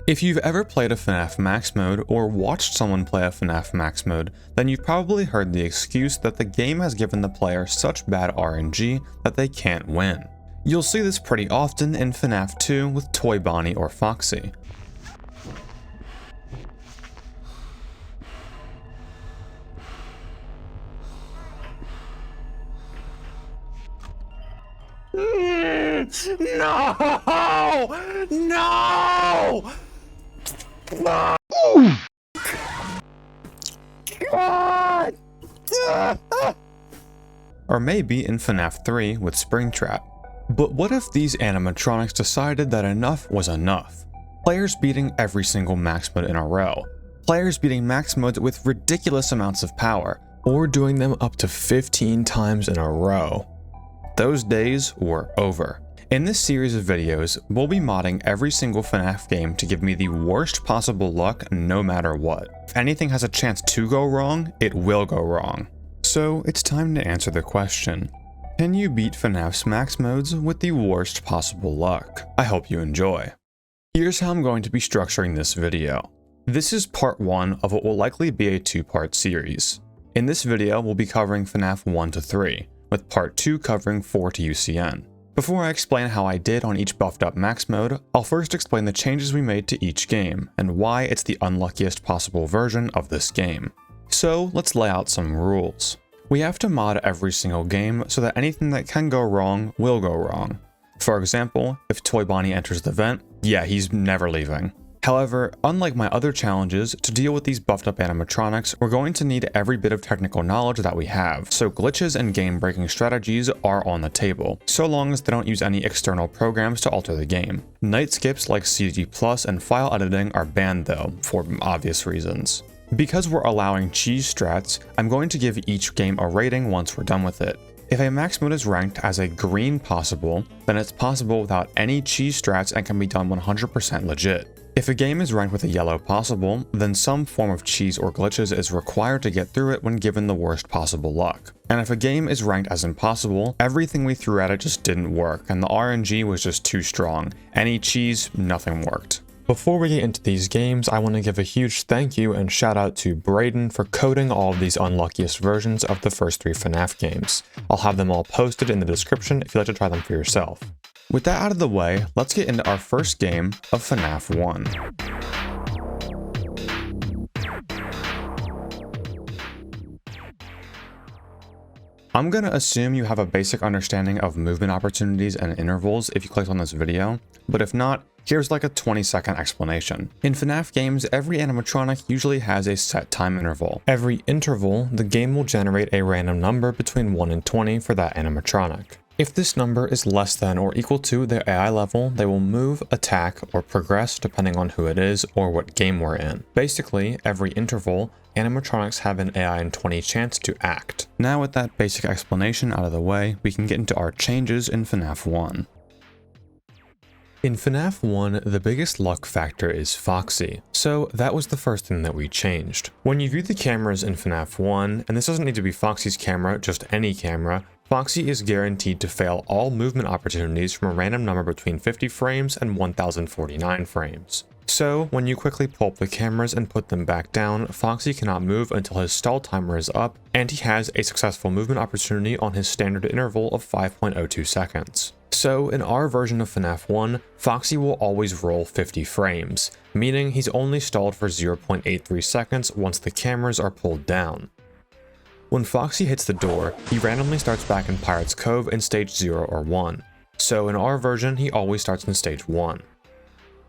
If you've ever played a FNAF Max Mode or watched someone play a FNAF Max Mode, then you've probably heard the excuse that the game has given the player such bad RNG that they can't win. You'll see this pretty often in FNAF 2 with Toy Bonnie or Foxy. No! No! Or maybe in FNAF 3 with Springtrap. But what if these animatronics decided that enough was enough? Players beating every single max mode in a row. Players beating max modes with ridiculous amounts of power, or doing them up to 15 times in a row. Those days were over. In this series of videos, we'll be modding every single FNAF game to give me the worst possible luck no matter what. If anything has a chance to go wrong, it will go wrong. So it's time to answer the question: can you beat FNAF's max modes with the worst possible luck? I hope you enjoy. Here's how I'm going to be structuring this video. This is part 1 of what will likely be a 2-part series. In this video, we'll be covering FNAF 1 to 3, with part 2 covering 4 to UCN. Before I explain how I did on each buffed up max mode, I'll first explain the changes we made to each game, and why it's the unluckiest possible version of this game. So let's lay out some rules. We have to mod every single game so that anything that can go wrong will go wrong. For example, if Toy Bonnie enters the vent, yeah, he's never leaving. However, unlike my other challenges, to deal with these buffed up animatronics, we're going to need every bit of technical knowledge that we have, so glitches and game-breaking strategies are on the table, so long as they don't use any external programs to alter the game. Night skips like CG Plus and file editing are banned though, for obvious reasons. Because we're allowing cheese strats, I'm going to give each game a rating once we're done with it. If a max mode is ranked as a green possible, then it's possible without any cheese strats and can be done 100% legit. If a game is ranked with a yellow possible, then some form of cheese or glitches is required to get through it when given the worst possible luck. And if a game is ranked as impossible, everything we threw at it just didn't work, and the RNG was just too strong. Any cheese, nothing worked. Before we get into these games, I want to give a huge thank you and shout out to Brayden for coding all of these unluckiest versions of the first 3 FNAF games. I'll have them all posted in the description if you'd like to try them for yourself. With that out of the way, let's get into our first game of FNAF 1. I'm gonna assume you have a basic understanding of movement opportunities and intervals if you clicked on this video, but if not, here's like a 20-second explanation. In FNAF games, every animatronic usually has a set time interval. Every interval, the game will generate a random number between 1 and 20 for that animatronic. If this number is less than or equal to their AI level, they will move, attack, or progress depending on who it is or what game we're in. Basically, every interval, animatronics have an AI in 20 chance to act. Now with that basic explanation out of the way, we can get into our changes in FNAF 1. In FNAF 1, the biggest luck factor is Foxy, so that was the first thing that we changed. When you view the cameras in FNAF 1, and this doesn't need to be Foxy's camera, just any camera, Foxy is guaranteed to fail all movement opportunities from a random number between 50 frames and 1049 frames. So, when you quickly pull up the cameras and put them back down, Foxy cannot move until his stall timer is up, and he has a successful movement opportunity on his standard interval of 5.02 seconds. So, in our version of FNAF 1, Foxy will always roll 50 frames, meaning he's only stalled for 0.83 seconds once the cameras are pulled down. When Foxy hits the door, he randomly starts back in Pirate's Cove in stage 0 or 1. So in our version, he always starts in stage 1.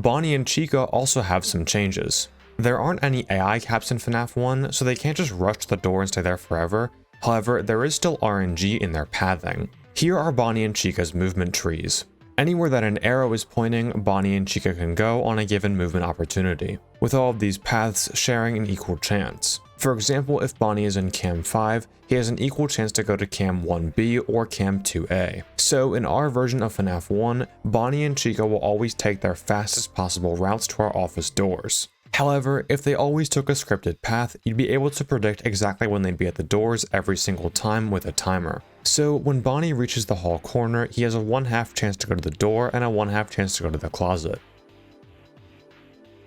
Bonnie and Chica also have some changes. There aren't any AI caps in FNAF 1, so they can't just rush to the door and stay there forever. However, there is still RNG in their pathing. Here are Bonnie and Chica's movement trees. Anywhere that an arrow is pointing, Bonnie and Chica can go on a given movement opportunity, with all of these paths sharing an equal chance. For example, if Bonnie is in Cam 5, he has an equal chance to go to Cam 1B or Cam 2A. So in our version of FNAF 1, Bonnie and Chica will always take their fastest possible routes to our office doors. However, if they always took a scripted path, you'd be able to predict exactly when they'd be at the doors every single time with a timer. So when Bonnie reaches the hall corner, he has a 1/2 chance to go to the door and a 1/2 chance to go to the closet.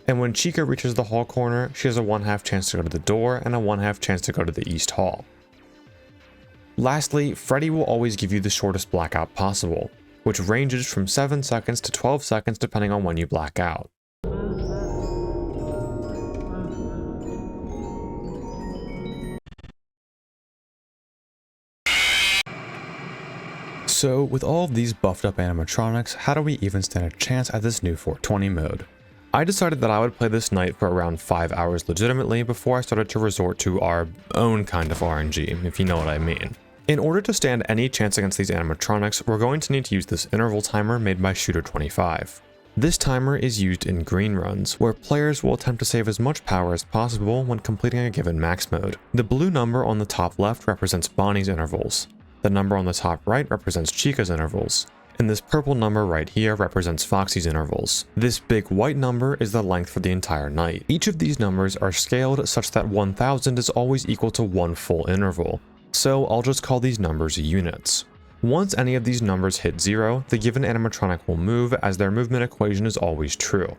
And when Chica reaches the hall corner, she has a 1/2 chance to go to the door and a 1/2 chance to go to the east hall. Lastly, Freddy will always give you the shortest blackout possible, which ranges from 7 seconds to 12 seconds depending on when you black out. So with all of these buffed up animatronics, how do we even stand a chance at this new 420 mode? I decided that I would play this night for around 5 hours legitimately before I started to resort to our own kind of RNG, if you know what I mean. In order to stand any chance against these animatronics, we're going to need to use this interval timer made by Shooter25. This timer is used in green runs, where players will attempt to save as much power as possible when completing a given max mode. The blue number on the top left represents Bonnie's intervals. The number on the top right represents Chica's intervals, and this purple number right here represents Foxy's intervals. This big white number is the length for the entire night. Each of these numbers are scaled such that 1000 is always equal to 1 full interval, so I'll just call these numbers units. Once any of these numbers hit 0, the given animatronic will move, as their movement equation is always true.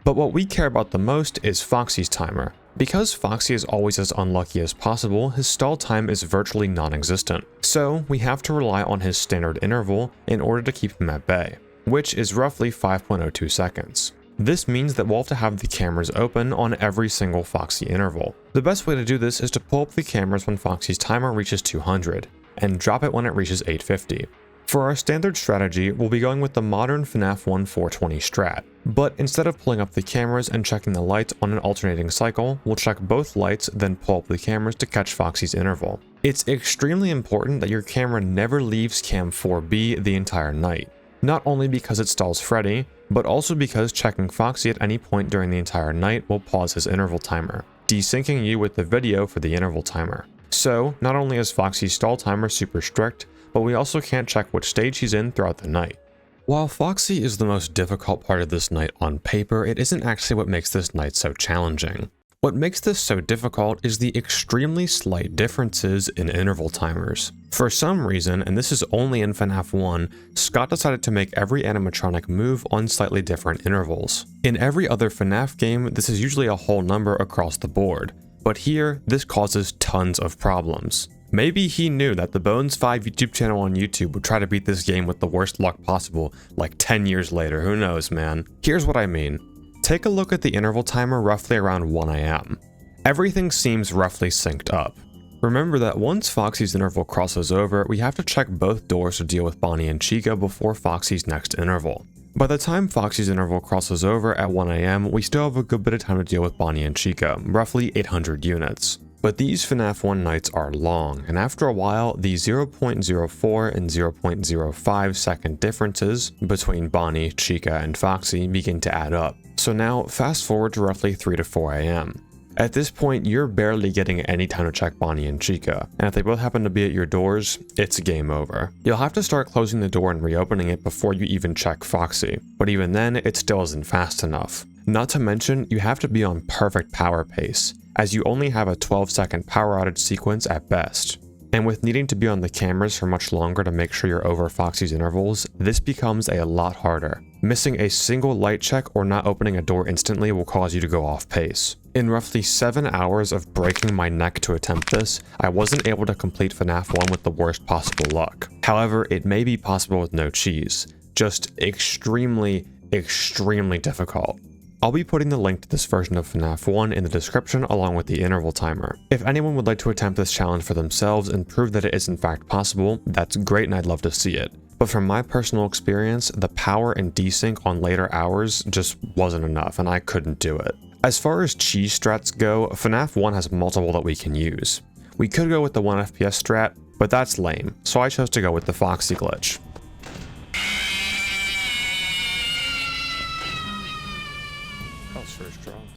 But what we care about the most is Foxy's timer. Because Foxy is always as unlucky as possible, his stall time is virtually non-existent, so we have to rely on his standard interval in order to keep him at bay, which is roughly 5.02 seconds. This means that we'll have to have the cameras open on every single Foxy interval. The best way to do this is to pull up the cameras when Foxy's timer reaches 200, and drop it when it reaches 850. For our standard strategy, we'll be going with the modern FNAF 1 420 strat, but instead of pulling up the cameras and checking the lights on an alternating cycle, we'll check both lights, then pull up the cameras to catch Foxy's interval. It's extremely important that your camera never leaves cam 4B the entire night, not only because it stalls Freddy, but also because checking Foxy at any point during the entire night will pause his interval timer, desyncing you with the video for the interval timer. So, not only is Foxy's stall timer super strict, but we also can't check which stage he's in throughout the night. While Foxy is the most difficult part of this night on paper, it isn't actually what makes this night so challenging. What makes this so difficult is the extremely slight differences in interval timers. For some reason, and this is only in FNAF 1, Scott decided to make every animatronic move on slightly different intervals. In every other FNAF game, this is usually a whole number across the board, but here, this causes tons of problems. Maybe he knew that the Bones5 YouTube channel on YouTube would try to beat this game with the worst luck possible, like 10 years later, who knows, man. Here's what I mean. Take a look at the interval timer roughly around 1 AM. Everything seems roughly synced up. Remember that once Foxy's interval crosses over, we have to check both doors to deal with Bonnie and Chica before Foxy's next interval. By the time Foxy's interval crosses over at 1 AM, we still have a good bit of time to deal with Bonnie and Chica, roughly 800 units. But these FNAF 1 nights are long, and after a while, the 0.04 and 0.05 second differences between Bonnie, Chica, and Foxy begin to add up. So now, fast forward to roughly 3 to 4 AM. At this point, you're barely getting any time to check Bonnie and Chica, and if they both happen to be at your doors, it's game over. You'll have to start closing the door and reopening it before you even check Foxy, but even then, it still isn't fast enough. Not to mention, you have to be on perfect power pace, as you only have a 12-second power outage sequence at best. And with needing to be on the cameras for much longer to make sure you're over Foxy's intervals, this becomes a lot harder. Missing a single light check or not opening a door instantly will cause you to go off pace. In roughly 7 hours of breaking my neck to attempt this, I wasn't able to complete FNAF 1 with the worst possible luck. However, it may be possible with no cheese. Just extremely difficult. I'll be putting the link to this version of FNAF 1 in the description along with the interval timer. If anyone would like to attempt this challenge for themselves and prove that it is in fact possible, that's great and I'd love to see it. But from my personal experience, the power and desync on later hours just wasn't enough and I couldn't do it. As far as cheese strats go, FNAF 1 has multiple that we can use. We could go with the 1 FPS strat, but that's lame, so I chose to go with the Foxy glitch.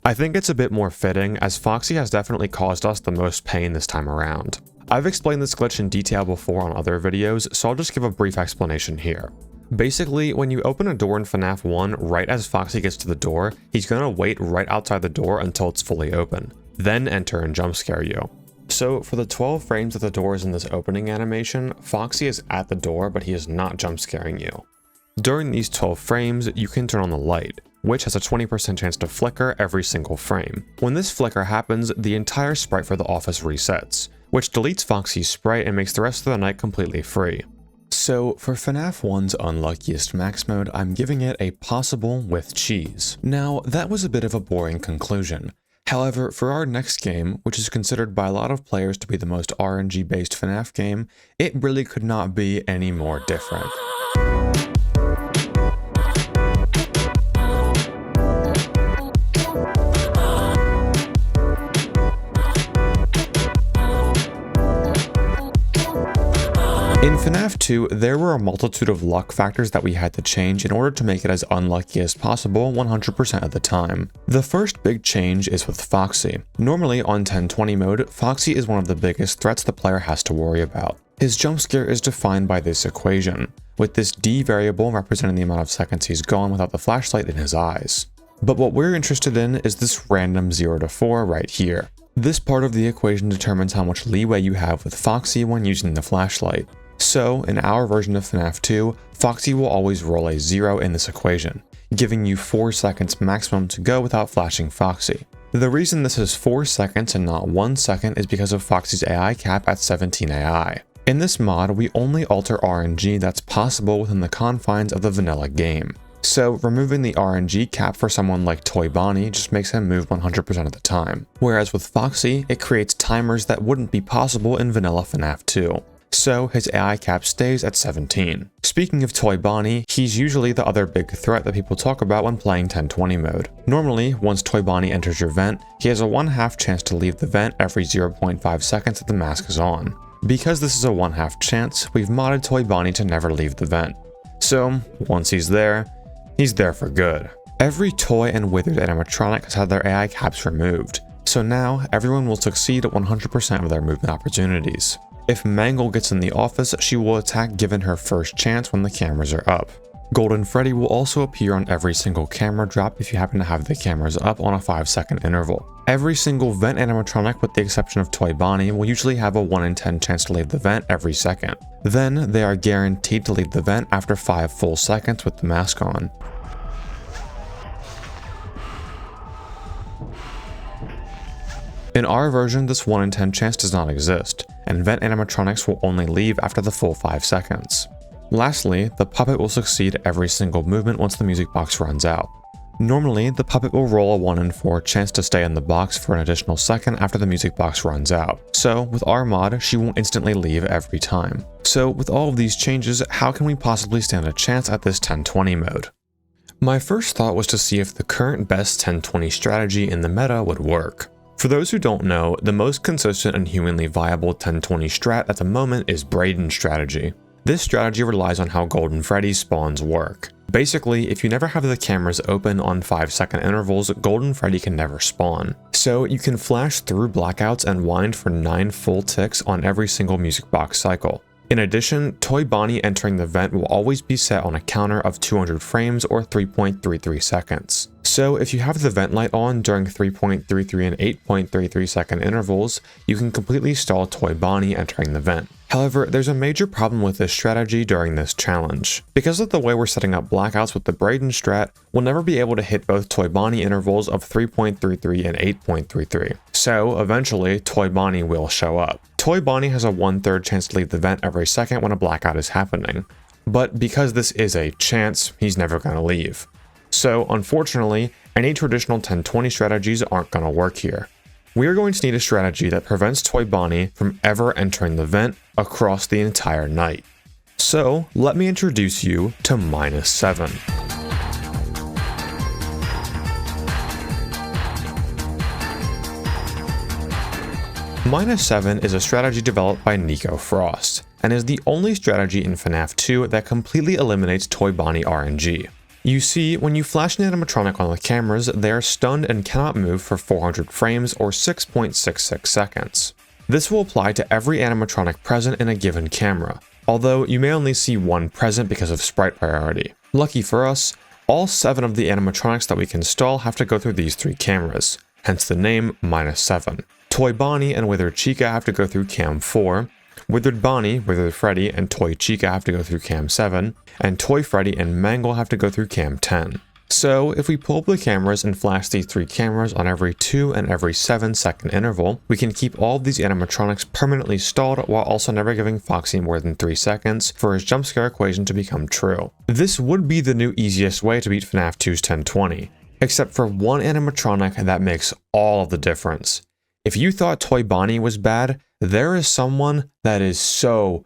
I think it's a bit more fitting, as Foxy has definitely caused us the most pain this time around. I've explained this glitch in detail before on other videos, so I'll just give a brief explanation here. Basically, when you open a door in FNAF 1 right as Foxy gets to the door, he's gonna wait right outside the door until it's fully open, then enter and jump scare you. So for the 12 frames that the door is in this opening animation, Foxy is at the door but he is not jump scaring you. During these 12 frames, you can turn on the light, which has a 20% chance to flicker every single frame. When this flicker happens, the entire sprite for the office resets, which deletes Foxy's sprite and makes the rest of the night completely free. So for FNAF 1's unluckiest max mode, I'm giving it a possible with cheese. Now, that was a bit of a boring conclusion. However, for our next game, which is considered by a lot of players to be the most RNG-based FNAF game, it really could not be any more different. In FNAF 2, there were a multitude of luck factors that we had to change in order to make it as unlucky as possible 100% of the time. The first big change is with Foxy. Normally on 1020 mode, Foxy is one of the biggest threats the player has to worry about. His jump scare is defined by this equation, with this D variable representing the amount of seconds he's gone without the flashlight in his eyes. But what we're interested in is this random 0 to 4 right here. This part of the equation determines how much leeway you have with Foxy when using the flashlight. So, in our version of FNAF 2, Foxy will always roll a 0 in this equation, giving you 4 seconds maximum to go without flashing Foxy. The reason this is 4 seconds and not 1 second is because of Foxy's AI cap at 17 AI. In this mod, we only alter RNG that's possible within the confines of the vanilla game. So, removing the RNG cap for someone like Toy Bonnie just makes him move 100% of the time. Whereas with Foxy, it creates timers that wouldn't be possible in vanilla FNAF 2. So his AI cap stays at 17. Speaking of Toy Bonnie, he's usually the other big threat that people talk about when playing 1020 mode. Normally, once Toy Bonnie enters your vent, he has a 1/2 chance to leave the vent every 0.5 seconds that the mask is on. Because this is a 1/2 chance, we've modded Toy Bonnie to never leave the vent. So, once he's there for good. Every toy and withered animatronic has had their AI caps removed, so now everyone will succeed at 100% of their movement opportunities. If Mangle gets in the office, she will attack given her first chance when the cameras are up. Golden Freddy will also appear on every single camera drop if you happen to have the cameras up on a 5-second interval. Every single vent animatronic with the exception of Toy Bonnie will usually have a 1 in 10 chance to leave the vent every second. Then, they are guaranteed to leave the vent after 5 full seconds with the mask on. In our version, this 1 in 10 chance does not exist, and vent animatronics will only leave after the full 5 seconds. Lastly, the puppet will succeed every single movement once the music box runs out. Normally, the puppet will roll a 1 in 4 chance to stay in the box for an additional second after the music box runs out. So, with our mod, she won't instantly leave every time. So, with all of these changes, how can we possibly stand a chance at this 1020 mode? My first thought was to see if the current best 1020 strategy in the meta would work. For those who don't know, the most consistent and humanly viable 1020 strat at the moment is brayden strategy. This strategy relies on how Golden Freddy's spawns work. Basically, if you never have the cameras open on 5-second intervals, Golden Freddy can never spawn. So you can flash through blackouts and wind for 9 full ticks on every single music box cycle. In addition, Toy Bonnie entering the vent will always be set on a counter of 200 frames or 3.33 seconds. So if you have the vent light on during 3.33 and 8.33 second intervals, you can completely stall Toy Bonnie entering the vent. However, there's a major problem with this strategy during this challenge. Because of the way we're setting up blackouts with the brayden strat, we'll never be able to hit both Toy Bonnie intervals of 3.33 and 8.33. So eventually, Toy Bonnie will show up. Toy Bonnie has a 1/3 chance to leave the vent every second when a blackout is happening. But because this is a chance, he's never going to leave. So unfortunately, any traditional 1020 strategies aren't going to work here. We are going to need a strategy that prevents Toy Bonnie from ever entering the vent across the entire night. So let me introduce you to -7. -7 is a strategy developed by Nico Frost, and is the only strategy in FNAF 2 that completely eliminates Toy Bonnie RNG. You see, when you flash an animatronic on the cameras, they are stunned and cannot move for 400 frames or 6.66 seconds. This will apply to every animatronic present in a given camera, although you may only see one present because of sprite priority. Lucky for us, all 7 of the animatronics that we can stall have to go through these 3 cameras, hence the name -7. Toy Bonnie and Withered Chica have to go through cam 4, Withered Bonnie, Withered Freddy, and Toy Chica have to go through cam 7, and Toy Freddy and Mangle have to go through cam 10. So if we pull up the cameras and flash these 3 cameras on every 2 and every 7-second interval, we can keep all of these animatronics permanently stalled while also never giving Foxy more than 3 seconds for his jump scare equation to become true. This would be the new easiest way to beat FNAF 2's 1020, except for one animatronic that makes all of the difference. If you thought Toy Bonnie was bad, there is someone that is so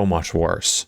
much worse.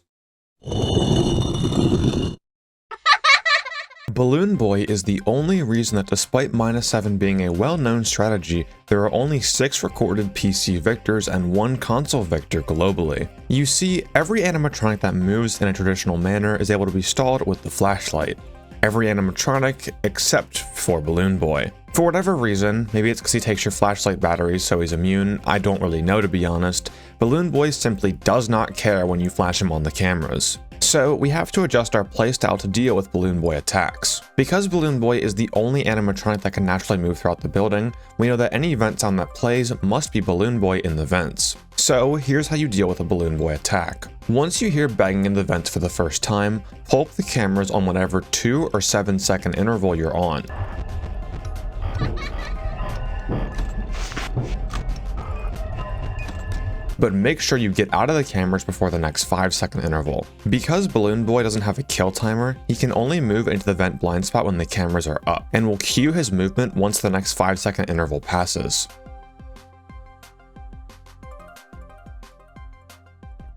Balloon Boy is the only reason that despite -7 being a well-known strategy, there are only 6 recorded PC victors and 1 console victor globally. You see, every animatronic that moves in a traditional manner is able to be stalled with the flashlight. Every animatronic except for Balloon Boy. For whatever reason, maybe it's because he takes your flashlight batteries so he's immune, I don't really know to be honest, Balloon Boy simply does not care when you flash him on the cameras. So we have to adjust our playstyle to deal with Balloon Boy attacks. Because Balloon Boy is the only animatronic that can naturally move throughout the building, we know that any vent sound that plays must be Balloon Boy in the vents. So here's how you deal with a Balloon Boy attack. Once you hear banging in the vents for the first time, pull up the cameras on whatever 2 or 7-second interval you're on. But make sure you get out of the cameras before the next 5-second interval. Because Balloon Boy doesn't have a kill timer, he can only move into the vent blind spot when the cameras are up, and will cue his movement once the next 5-second interval passes.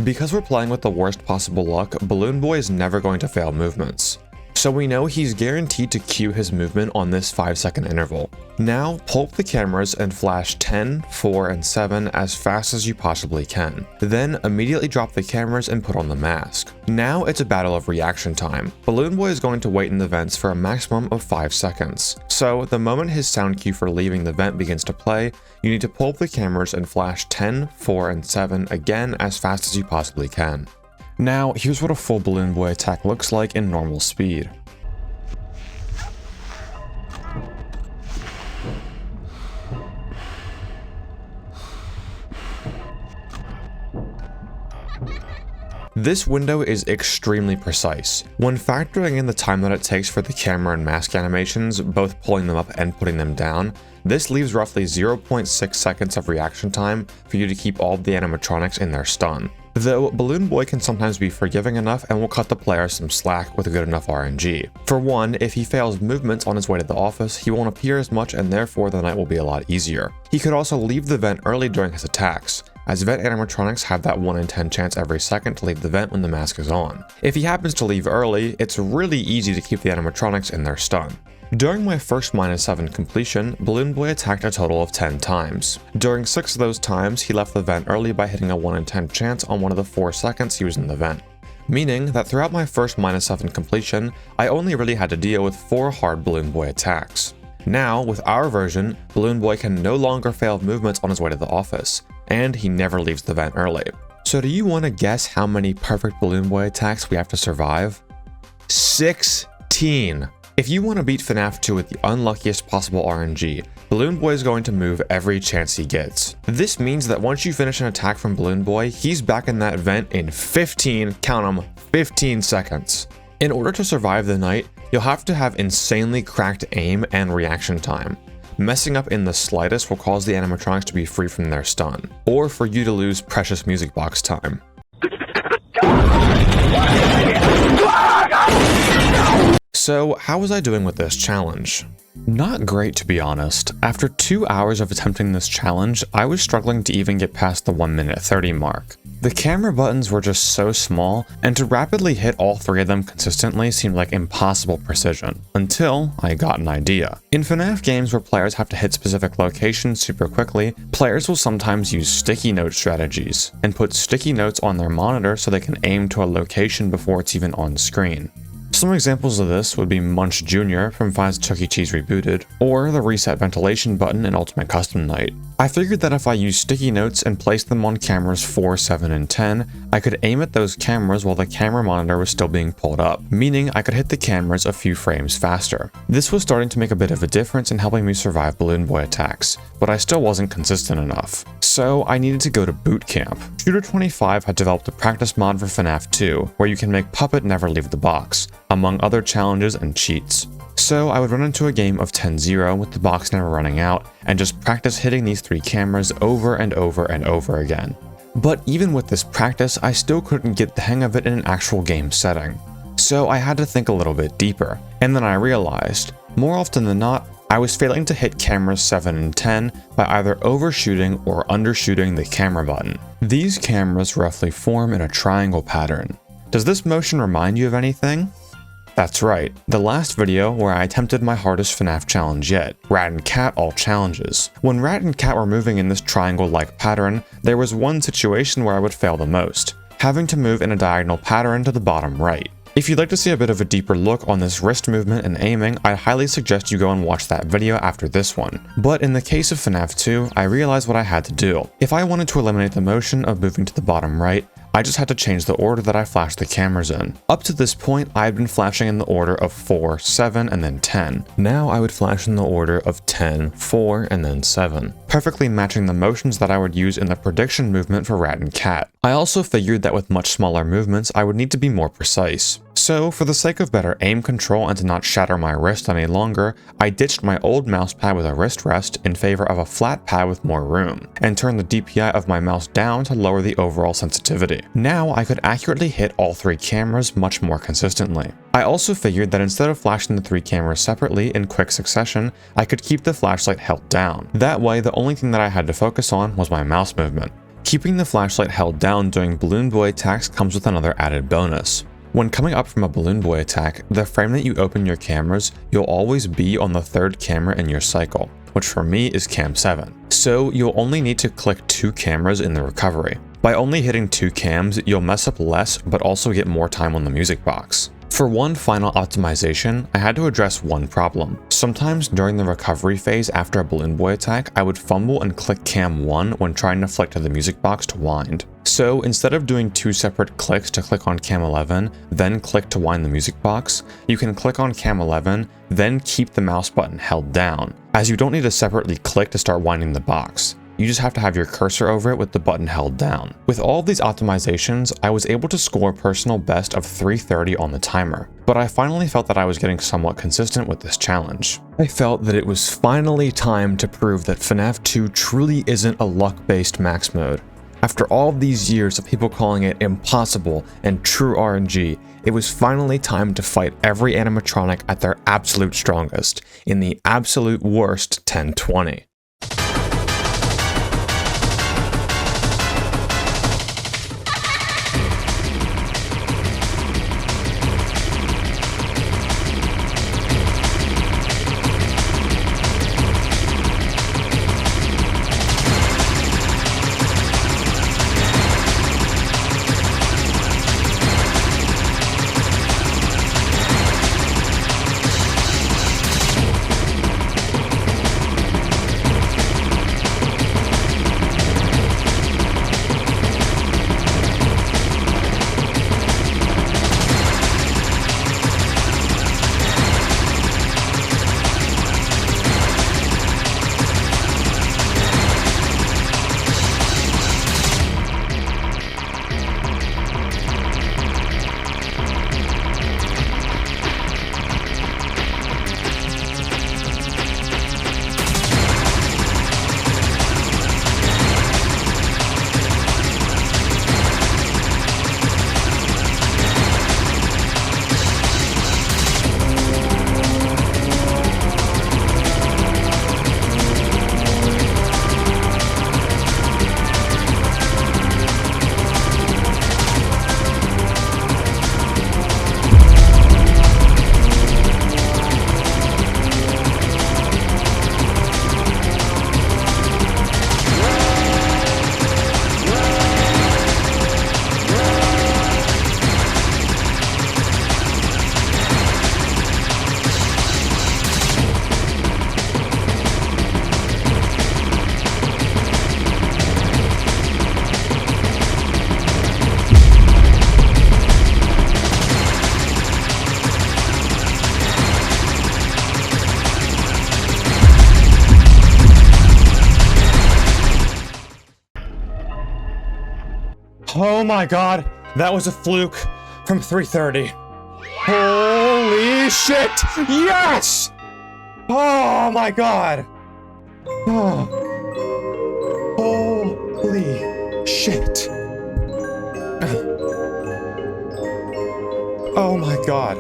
Because we're playing with the worst possible luck, Balloon Boy is never going to fail movements. So we know he's guaranteed to cue his movement on this 5-second interval. Now, pull up the cameras and flash 10, 4, and 7 as fast as you possibly can. Then, immediately drop the cameras and put on the mask. Now, it's a battle of reaction time. Balloon Boy is going to wait in the vents for a maximum of 5 seconds. So, the moment his sound cue for leaving the vent begins to play, you need to pull up the cameras and flash 10, 4, and 7 again as fast as you possibly can. Now, here's what a full Balloon Boy attack looks like in normal speed. This window is extremely precise. When factoring in the time that it takes for the camera and mask animations, both pulling them up and putting them down, this leaves roughly 0.6 seconds of reaction time for you to keep all of the animatronics in their stun. Though Balloon Boy can sometimes be forgiving enough and will cut the player some slack with good enough RNG. For one, if he fails movements on his way to the office, he won't appear as much and therefore the night will be a lot easier. He could also leave the vent early during his attacks, as vent animatronics have that 1 in 10 chance every second to leave the vent when the mask is on. If he happens to leave early, it's really easy to keep the animatronics in their stun. During my first -7 completion, Balloon Boy attacked a total of 10 times. During 6 of those times, he left the vent early by hitting a 1 in 10 chance on one of the 4 seconds he was in the vent. Meaning that throughout my first -7 completion, I only really had to deal with 4 hard Balloon Boy attacks. Now, with our version, Balloon Boy can no longer fail movements on his way to the office, and he never leaves the vent early. So do you want to guess how many perfect Balloon Boy attacks we have to survive? 16! If you want to beat FNAF 2 with the unluckiest possible RNG, Balloon Boy is going to move every chance he gets. This means that once you finish an attack from Balloon Boy, he's back in that vent in 15, count 'em, 15 seconds. In order to survive the night, you'll have to have insanely cracked aim and reaction time. Messing up in the slightest will cause the animatronics to be free from their stun, or for you to lose precious music box time. So, how was I doing with this challenge? Not great, to be honest. After 2 hours of attempting this challenge, I was struggling to even get past the 1 minute 30 mark. The camera buttons were just so small, and to rapidly hit all 3 of them consistently seemed like impossible precision, until I got an idea. In FNAF games where players have to hit specific locations super quickly, players will sometimes use sticky note strategies, and put sticky notes on their monitor so they can aim to a location before it's even on screen. Some examples of this would be Munch Jr. from Five's Chuck E. Cheese Rebooted, or the reset ventilation button in Ultimate Custom Night. I figured that if I used sticky notes and placed them on cameras 4, 7, and 10, I could aim at those cameras while the camera monitor was still being pulled up, meaning I could hit the cameras a few frames faster. This was starting to make a bit of a difference in helping me survive Balloon Boy attacks, but I still wasn't consistent enough. So I needed to go to boot camp. Shooter25 had developed a practice mod for FNAF 2, where you can make Puppet never leave the box, among other challenges and cheats. So I would run into a game of 10-0 with the box never running out and just practice hitting these 3 cameras over and over and over again. But even with this practice, I still couldn't get the hang of it in an actual game setting. So I had to think a little bit deeper, and then I realized, more often than not, I was failing to hit cameras 7 and 10 by either overshooting or undershooting the camera button. These cameras roughly form in a triangle pattern. Does this motion remind you of anything? That's right, the last video where I attempted my hardest FNAF challenge yet, Rat and Cat All Challenges. When Rat and Cat were moving in this triangle-like pattern, there was one situation where I would fail the most, having to move in a diagonal pattern to the bottom right. If you'd like to see a bit of a deeper look on this wrist movement and aiming, I highly suggest you go and watch that video after this one. But in the case of FNAF 2, I realized what I had to do. If I wanted to eliminate the motion of moving to the bottom right, I just had to change the order that I flashed the cameras in. Up to this point, I had been flashing in the order of 4, 7, and then 10. Now I would flash in the order of 10, 4, and then 7, perfectly matching the motions that I would use in the prediction movement for Rat and Cat. I also figured that with much smaller movements, I would need to be more precise. So, for the sake of better aim control and to not shatter my wrist any longer, I ditched my old mouse pad with a wrist rest in favor of a flat pad with more room, and turned the DPI of my mouse down to lower the overall sensitivity. Now I could accurately hit all 3 cameras much more consistently. I also figured that instead of flashing the 3 cameras separately in quick succession, I could keep the flashlight held down. That way, the only thing that I had to focus on was my mouse movement. Keeping the flashlight held down during Balloon Boy attacks comes with another added bonus. When coming up from a Balloon Boy attack, the frame that you open your cameras, you'll always be on the 3rd camera in your cycle, which for me is cam 7. So you'll only need to click 2 cameras in the recovery. By only hitting 2 cams, you'll mess up less but also get more time on the music box. For one final optimization, I had to address one problem. Sometimes during the recovery phase after a Balloon Boy attack, I would fumble and click cam 1 when trying to flick to the music box to wind. So instead of doing 2 separate clicks to click on cam 11, then click to wind the music box, you can click on cam 11, then keep the mouse button held down, as you don't need to separately click to start winding the box. You just have to have your cursor over it with the button held down. With all of these optimizations, I was able to score a personal best of 330 on the timer, but I finally felt that I was getting somewhat consistent with this challenge. I felt that it was finally time to prove that FNAF 2 truly isn't a luck-based max mode. After all of these years of people calling it impossible and true RNG, it was finally time to fight every animatronic at their absolute strongest, in the absolute worst 1020. Oh my god, that was a fluke from 330. Oh Holy shit! Yes! Oh my god! Oh. Holy shit! Oh my god.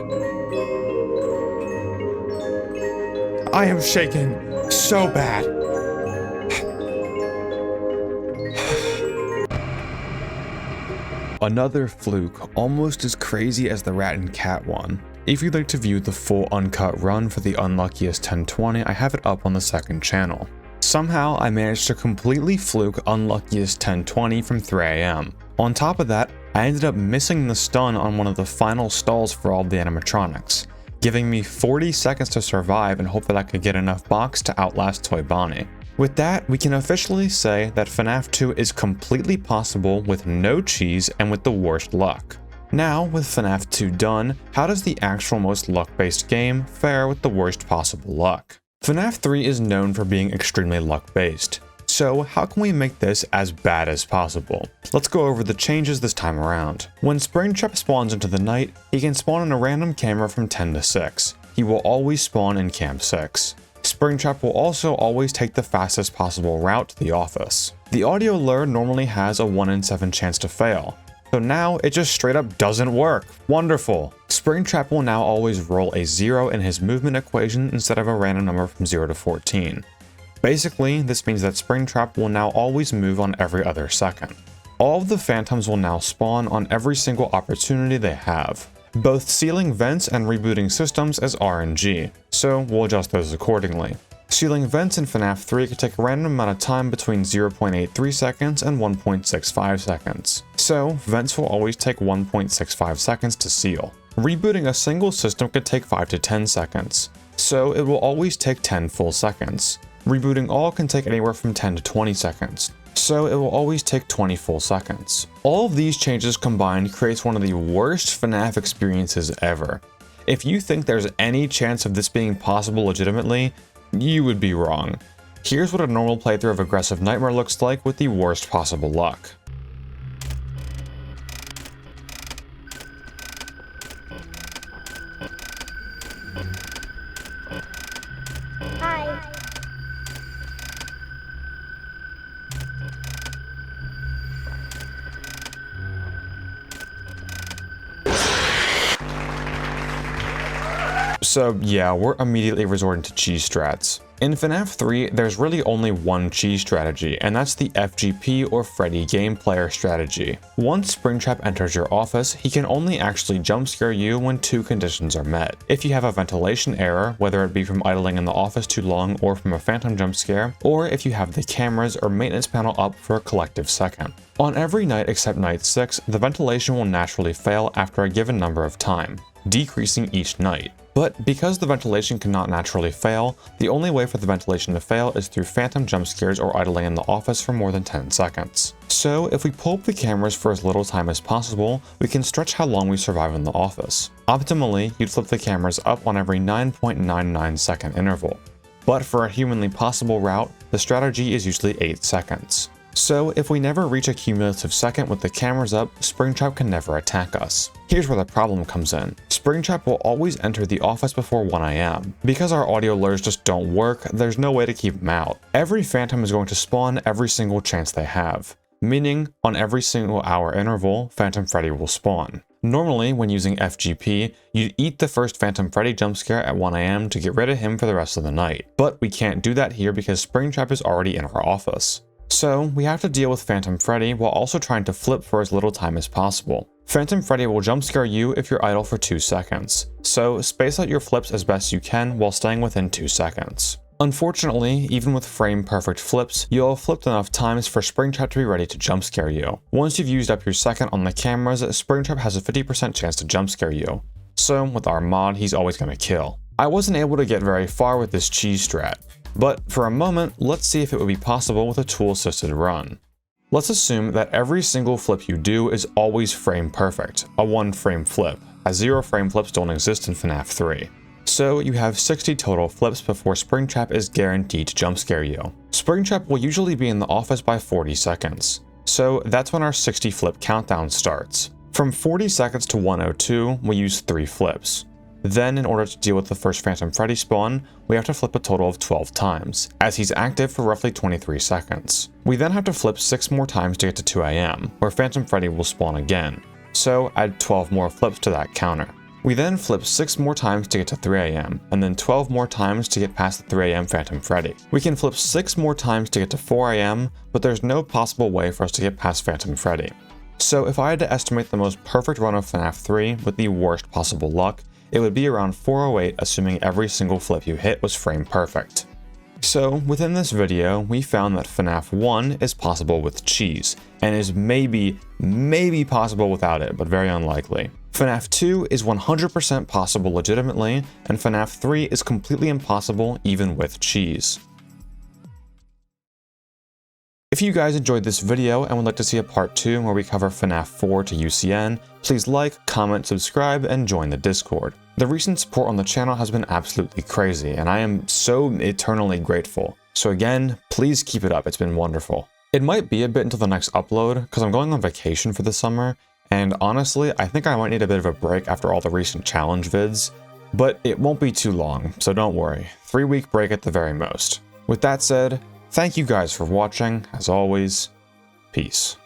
I am shaking so bad. Another fluke, almost as crazy as the rat and cat one. If you'd like to view the full uncut run for the unluckiest 1020, I have it up on the second channel. Somehow, I managed to completely fluke unluckiest 1020 from 3 AM. On top of that, I ended up missing the stun on one of the final stalls for all the animatronics, giving me 40 seconds to survive and hope that I could get enough box to outlast Toy Bonnie. With that, we can officially say that FNAF 2 is completely possible with no cheese and with the worst luck. Now, with FNAF 2 done, how does the actual most luck-based game fare with the worst possible luck? FNAF 3 is known for being extremely luck-based. So how can we make this as bad as possible? Let's go over the changes this time around. When Springtrap spawns into the night, he can spawn in a random camera from 10 to 6. He will always spawn in Cam 6. Springtrap will also always take the fastest possible route to the office. The audio lure normally has a 1 in 7 chance to fail, so now it just straight up doesn't work. Wonderful! Springtrap will now always roll a 0 in his movement equation instead of a random number from 0 to 14. Basically, this means that Springtrap will now always move on every other second. All of the phantoms will now spawn on every single opportunity they have. Both sealing vents and rebooting systems is RNG, so we'll adjust those accordingly. Sealing vents in FNAF 3 can take a random amount of time between 0.83 seconds and 1.65 seconds, so vents will always take 1.65 seconds to seal. Rebooting a single system could take 5 to 10 seconds, so it will always take 10 full seconds. Rebooting all can take anywhere from 10 to 20 seconds, so it will always take 20 full seconds. All of these changes combined creates one of the worst FNAF experiences ever. If you think there's any chance of this being possible legitimately, you would be wrong. Here's what a normal playthrough of Aggressive Nightmare looks like with the worst possible luck. So yeah, we're immediately resorting to cheese strats. In FNAF 3, there's really only one cheese strategy, and that's the FGP or Freddy Game Player strategy. Once Springtrap enters your office, he can only actually jump scare you when 2 conditions are met. If you have a ventilation error, whether it be from idling in the office too long or from a phantom jump scare, or if you have the cameras or maintenance panel up for a collective second. On every night except night 6, the ventilation will naturally fail after a given number of time, decreasing each night. But because the ventilation cannot naturally fail, the only way for the ventilation to fail is through phantom jump scares or idling in the office for more than 10 seconds. So if we pull up the cameras for as little time as possible, we can stretch how long we survive in the office. Optimally, you'd flip the cameras up on every 9.99 second interval. But for a humanly possible route, the strategy is usually 8 seconds. So if we never reach a cumulative second with the cameras up, Springtrap can never attack us. Here's where the problem comes in. Springtrap will always enter the office before 1 AM. Because our audio lures just don't work, there's no way to keep them out. Every phantom is going to spawn every single chance they have, meaning on every single hour interval, Phantom Freddy will spawn. Normally, when using FGP, you'd eat the first Phantom Freddy jump scare at 1 AM to get rid of him for the rest of the night. But we can't do that here because Springtrap is already in our office. So we have to deal with Phantom Freddy while also trying to flip for as little time as possible. Phantom Freddy will jump scare you if you're idle for 2 seconds, so space out your flips as best you can while staying within 2 seconds. Unfortunately, even with frame perfect flips, you'll have flipped enough times for Springtrap to be ready to jump scare you. Once you've used up your second on the cameras, Springtrap has a 50% chance to jump scare you. So with our mod, he's always going to kill. I wasn't able to get very far with this cheese strat. But for a moment, let's see if it would be possible with a tool-assisted run. Let's assume that every single flip you do is always frame perfect, a 1-frame flip, as 0-frame flips don't exist in FNAF 3. So you have 60 total flips before Springtrap is guaranteed to jump scare you. Springtrap will usually be in the office by 40 seconds, so that's when our 60 flip countdown starts. From 40 seconds to 102, we use 3 flips. Then, in order to deal with the first Phantom Freddy spawn, we have to flip a total of 12 times, as he's active for roughly 23 seconds. We then have to flip 6 more times to get to 2 AM, where Phantom Freddy will spawn again. So add 12 more flips to that counter. We then flip 6 more times to get to 3 AM, and then 12 more times to get past the 3 AM Phantom Freddy. We can flip 6 more times to get to 4 AM, but there's no possible way for us to get past Phantom Freddy. So if I had to estimate the most perfect run of FNAF 3 with the worst possible luck, it would be around 408, assuming every single flip you hit was frame perfect. So within this video, we found that FNAF 1 is possible with cheese, and is maybe possible without it, but very unlikely. FNAF 2 is 100% possible legitimately, and FNAF 3 is completely impossible even with cheese. If you guys enjoyed this video and would like to see a part 2 where we cover FNAF 4 to UCN, please like, comment, subscribe, and join the Discord. The recent support on the channel has been absolutely crazy, and I am so eternally grateful. So again, please keep it up, it's been wonderful. It might be a bit until the next upload, because I'm going on vacation for the summer, and honestly, I think I might need a bit of a break after all the recent challenge vids, but it won't be too long, so don't worry. 3-week break at the very most. With that said, thank you guys for watching, as always, peace.